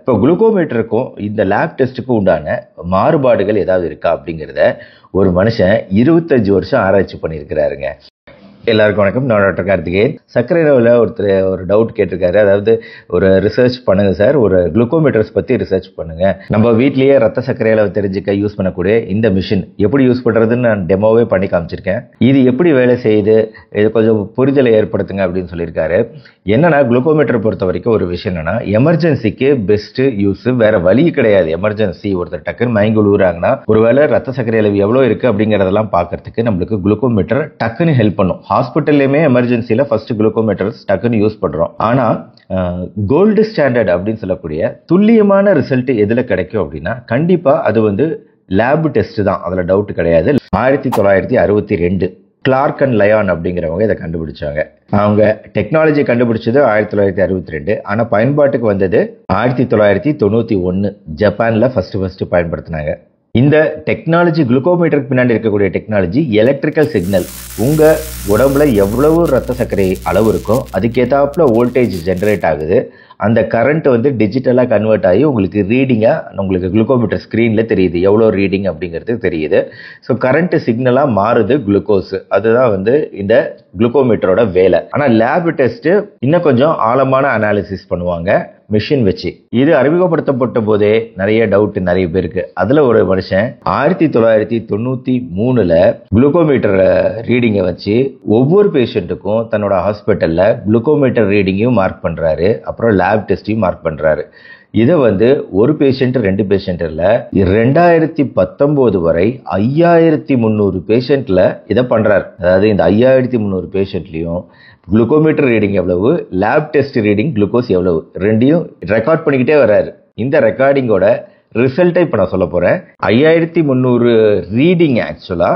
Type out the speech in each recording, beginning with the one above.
இப்போ குளுக்கோமீட்டருக்கும் இந்த லேப் டெஸ்ட்டுக்கும் உண்டான மாறுபாடுகள் ஏதாவது இருக்கா அப்படிங்கிறத ஒரு மனுஷன் 25 வருஷம் ஆராய்ச்சி பண்ணியிருக்கிறாருங்க. எல்லாருக்கும் வணக்கம். நான் டாக்டர் கார்த்திகேயன். சர்க்கரை அளவில் ஒருத்தர் ஒரு டவுட் கேட்டிருக்காரு. அதாவது ஒரு ரிசர்ச் பண்ணுங்க சார், ஒரு குளுக்கோமீட்டர்ஸ் பற்றி ரிசர்ச் பண்ணுங்க. நம்ம வீட்லேயே ரத்த சர்க்கரை அளவு தெரிஞ்சுக்க யூஸ் பண்ணக்கூடிய இந்த மிஷின் எப்படி யூஸ் பண்ணுறதுன்னு நான் டெமோவே பண்ணி காமிச்சிருக்கேன். இது எப்படி வேலை செய்யுது, இது கொஞ்சம் புரிதலை ஏற்படுத்துங்க அப்படின்னு சொல்லியிருக்காரு. என்னன்னா குளுக்கோமீட்டர் பொறுத்த வரைக்கும் ஒரு விஷயம் என்னன்னா, எமர்ஜென்சிக்கு பெஸ்ட் யூஸ், வேற வழி கிடையாது. எமர்ஜென்சி ஒருத்தர் டக்குன்னு மயங்கி விழுவுறாங்கன்னா ஒருவேளை ரத்த சர்க்கரை அளவு எவ்வளோ இருக்கு அப்படிங்கிறதெல்லாம் பார்க்கறதுக்கு நம்மளுக்கு குளுக்கோமீட்டர் டக்குன்னு ஹெல்ப் பண்ணும். ஹாஸ்பிட்டல்லையுமே எமர்ஜென்சியில் ஃபர்ஸ்ட் குளுக்கோமீட்டர்ஸ் டக்குன்னு யூஸ் பண்ணுறோம். ஆனால் கோல்டு ஸ்டாண்டர்ட் அப்படின்னு சொல்லக்கூடிய துல்லியமான ரிசல்ட் எதில் கிடைக்கும் அப்படின்னா கண்டிப்பாக அது லேப் டெஸ்ட் தான், அதில் டவுட் கிடையாது. 1962 கிளார்க் அண்ட் லயான் அப்படிங்கிறவங்க இதை கண்டுபிடிச்சாங்க. அவங்க டெக்னாலஜி கண்டுபிடிச்சது 1962, ஆனால் பயன்பாட்டுக்கு வந்தது 1991 ஜப்பானில் ஃபர்ஸ்ட் பயன்படுத்தினாங்க. இந்த டெக்னாலஜி குளுக்கோமீட்டருக்கு பின்னாடி இருக்கக்கூடிய டெக்னாலஜி எலக்ட்ரிக்கல் சிக்னல். உங்கள் உடம்புல எவ்வளவு ரத்த சர்க்கரை அளவு இருக்கோ அதுக்கேற்றாப்புல வோல்டேஜ் ஜென்ரேட் ஆகுது. அந்த கரண்ட் டிஜிட்டலாக கன்வெர்ட் ஆகி உங்களுக்கு ரீடிங்காக உங்களுக்கு குளுக்கோமீட்டர் ஸ்க்ரீனில் தெரியுது, எவ்வளோ ரீடிங் அப்படிங்கிறது தெரியுது. ஸோ கரண்ட் சிக்னலாக மாறுது குளுக்கோஸ். அதுதான் இந்த குளுக்கோமீட்டரோட வேலை. ஆனால் லேப் டெஸ்ட்டு இன்னும் கொஞ்சம் ஆழமான அனாலிசிஸ் பண்ணுவாங்க மிஷின் வச்சு. இது அறிமுகப்படுத்தப்பட்ட போதே நிறைய டவுட் நிறைய பேருக்கு. அதுல ஒரு மனுஷன் 1993 குளுக்கோமீட்டர் ரீடிங்கை வச்சு ஒவ்வொரு பேஷண்ட்டுக்கும் தன்னோட ஹாஸ்பிட்டல்ல குளுக்கோமீட்டர் ரீடிங்கையும் மார்க் பண்றாரு, அப்புறம் லேப் டெஸ்டையும் மார்க் பண்றாரு. இதை ஒரு பேஷண்ட் 2 பேஷண்ட் இல்ல, 2019 வரை 5300 பேஷண்ட்ல இதை பண்றாரு. அதாவது இந்த 5300 பேஷண்ட்லயும் குளுக்கோமீட்டர் ரீடிங் எவ்வளவு, லேப் டெஸ்ட் ரீடிங் குளுக்கோஸ் எவ்வளவு, ரெண்டையும் ரெக்கார்ட் பண்ணிக்கிட்டே வர்றாரு. இந்த ரெக்கார்டிங்கோட ரிசல்ட்டை இப்போ நான் சொல்ல போறேன். 5300 ரீடிங். ஆக்சுவலா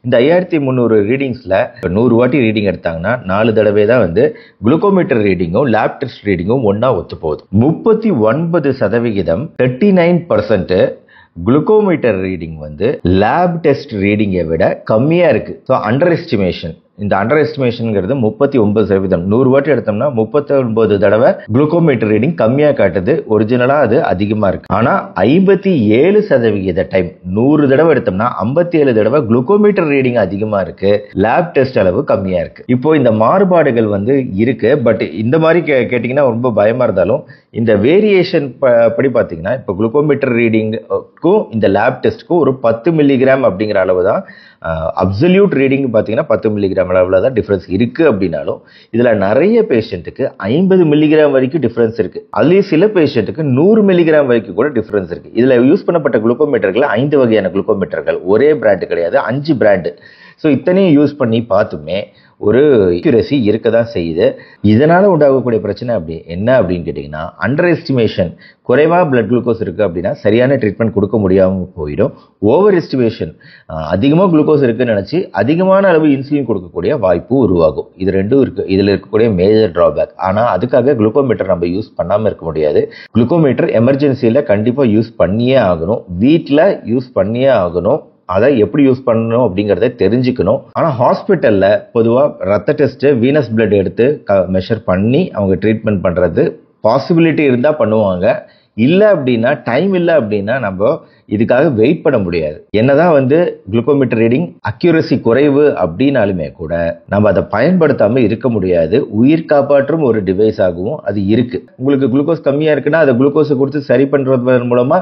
இந்த 5300 ரீடிங்ஸ்ல 100 வாட்டி ரீடிங் எடுத்தாங்கன்னா 4 தடவை தான் குளுக்கோமீட்டர் ரீடிங்கும் லேப் டெஸ்ட் ரீடிங்கும் ஒன்னா ஒத்து போகுது. 39% 39% குளுக்கோமீட்டர் ரீடிங் லேப் டெஸ்ட் ரீடிங்கை விட கம்மியா இருக்கு. So under estimation. இந்த அண்டர் எஸ்டிமேஷன்ங்கிறது 39%. 100 வாட்டி எடுத்தோம்னா 39 தடவை குளுக்கோமீட்டர் ரீடிங் கம்மியா காட்டுது. ஒரிஜினலா அது அதிகமா இருக்கு. ஆனா 57% டைம் 100 தடவை எடுத்தோம்னா 57 தடவை குளுக்கோமீட்டர் ரீடிங் அதிகமா இருக்கு, லேப் டெஸ்ட் அளவு கம்மியா இருக்கு. இப்போ இந்த மாறுபாடுகள் இருக்கு. பட் இந்த மாதிரி கேட்டீங்கன்னா ரொம்ப பயமா இருந்தாலும் இந்த வேரியேஷன் படி பார்த்தீங்கன்னா இப்போ குளுக்கோமீட்டர் ரீடிங்க்கும் இந்த லேப் டெஸ்ட்க்கும் ஒரு 10 மில்லிகிராம் அப்படிங்கிற அளவு தான். அப்சல்யூட் ரீடிங் பார்த்தீங்கன்னா 10 மில்லிகிராம் அளவில் தான் டிஃபரன்ஸ் இருக்கு. அப்படின்னாலும் இதுல நிறைய பேஷண்ட்டுக்கு 50 மில்லிகிராம் வரைக்கும் டிஃபரன்ஸ் இருக்கு. அதுலேயும் சில பேஷண்ட்டுக்கு 100 மில்லிகிராம் வரைக்கும் கூட டிஃபரன்ஸ் இருக்கு. இதுல யூஸ் பண்ணப்பட்ட குளுக்கோமீட்டர்கள் 5 வகையான குளுக்கோமீட்டர்கள், ஒரே பிராண்டு கிடையாது, 5 பிராண்டு. ஸோ இத்தனையும் யூஸ் பண்ணி பார்த்துமே ஒரு அக்யூரசி இருக்க தான் செய்யுது. இதனால உண்டாகக்கூடிய பிரச்சனை என்ன அப்படின்னு கேட்டிங்கன்னா, அண்டர் எஸ்டிமேஷன். குறைவா பிளட் குளுக்கோஸ் இருக்கு அப்படின்னா சரியான ட்ரீட்மெண்ட் கொடுக்க முடியாமல் போயிடும். ஓவர் எஸ்டிமேஷன், அதிகமாக குளுக்கோஸ் இருக்குன்னு நினைச்சு அதிகமான அளவு இன்சுலின் கொடுக்கக்கூடிய வாய்ப்பு உருவாகும். இது ரெண்டும் இருக்கு. இதுல இருக்கக்கூடிய மேஜர் டிராபேக். ஆனால் அதுக்காக குளுக்கோமீட்டர் நம்ம யூஸ் பண்ணாமல் இருக்க முடியாது. குளுக்கோமீட்டர் எமர்ஜென்சியில் கண்டிப்பாக யூஸ் பண்ணியே ஆகணும், வீட்டில் யூஸ் பண்ணியே ஆகணும். அதை எப்படி யூஸ் பண்ணணும் அப்படிங்கிறத தெரிஞ்சுக்கணும். ஆனால் ஹாஸ்பிட்டல்ல பொதுவாக ரத்த டெஸ்ட், வீனஸ் பிளட் எடுத்து மெஷர் பண்ணி அவங்க ட்ரீட்மெண்ட் பண்றது பாசிபிலிட்டி இருந்தால் பண்ணுவாங்க. இல்லை அப்படின்னா, டைம் இல்லை அப்படின்னா நம்ம இதுக்காக வெயிட் பண்ண முடியாது. என்னதான் குளுக்கோமீட்டர் ரீடிங் அக்யூரசி குறைவு அப்படின்னாலுமே கூட நம்ம அதை பயன்படுத்தாம இருக்க முடியாது. உயிர் காப்பாற்றும் ஒரு டிவைஸ் ஆகவும் அது இருக்கு. உங்களுக்கு குளுக்கோஸ் கம்மியா இருக்குன்னா அதை குளுக்கோஸை கொடுத்து சரி பண்றது மூலமா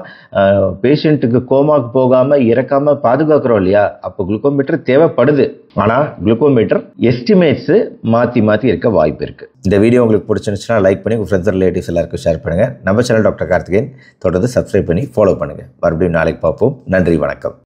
பேஷண்ட்டுக்கு கோமாக்கு போகாம இறக்காம பாதுகாக்கிறோம் இல்லையா? அப்போ குளுக்கோமீட்டர் தேவைப்படுது. ஆனா குளுக்கோமீட்டர் எஸ்டிமேட்ஸ் மாத்தி இருக்க வாய்ப்பு இருக்கு. இந்த வீடியோ உங்களுக்கு பிடிச்சிருந்துச்சுன்னா லைக் பண்ணி உங்க ஃப்ரெண்ட்ஸ் ரிலேட்டிவ்ஸ் எல்லாருக்கும் ஷேர் பண்ணுங்க. நம்ம சேனல் டாக்டர் கார்த்திகேயன் தொடர்ந்து சப்ஸ்கிரைப் பண்ணி ஃபாலோ பண்ணுங்க. மறுபடியும் நாளைக்கு பார்ப்போம். நன்றி, வணக்கம்.